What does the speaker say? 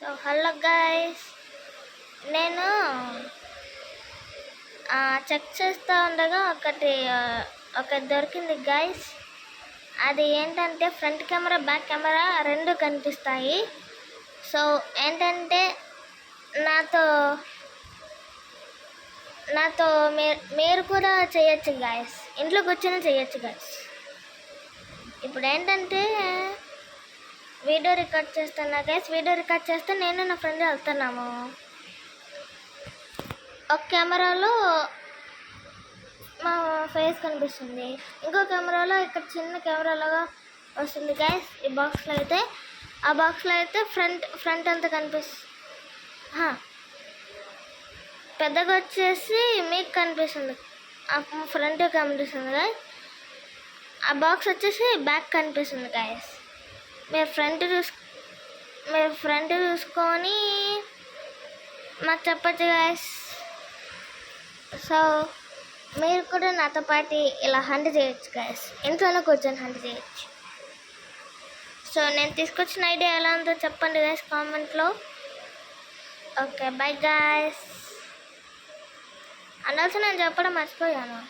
So hello guys, నేను check చేస్తూ ఉండగా ఒకటి దొరికింది గైస్. అది ఏంటంటే ఫ్రంట్ కెమెరా బ్యాక్ కెమెరా రెండు కనిపిస్తాయి. సో ఏంటంటే నాతో మీరు కూడా చేయొచ్చు గైస్, ఇంట్లో కూర్చొని చేయొచ్చు గైస్. ఇప్పుడు ఏంటంటే వీడియో రికార్డ్ చేస్తున్నా గైస్. వీడియో రికార్డ్ చేస్తే నేను నా ఫ్రెండ్ వెళ్తున్నాము. ఒక కెమెరాలో మా ఫేస్ కనిపిస్తుంది, ఇంకో కెమెరాలో ఇక్కడ చిన్న కెమెరాలాగా వస్తుంది గైస్. ఈ బాక్స్లో అయితే ఆ బాక్స్లో అయితే ఫ్రంట్ అంతా కనిపిస్తుంది, పెద్దగా వచ్చేసి మీకు కనిపిస్తుంది, ఆ ఫ్రంట్ కనిపిస్తుంది గైస్. ఆ బాక్స్ వచ్చేసి బ్యాక్ కనిపిస్తుంది గైస్. మీరు ఫ్రంట్ చూసుకొని మాకు చెప్పచ్చు గైస్. సో మీరు కూడా నాతో పాటు ఇలా హంట్ చేయొచ్చు గైస్, ఇంట్లోనే కూర్చొని హంట్ చేయొచ్చు. సో నేను తీసుకొచ్చిన ఐడియా ఎలా ఉందో చెప్పండి గైస్ కామెంట్లో. Okay bye guys. అనాల్సి నేను చెప్పడం మర్చిపోయాను.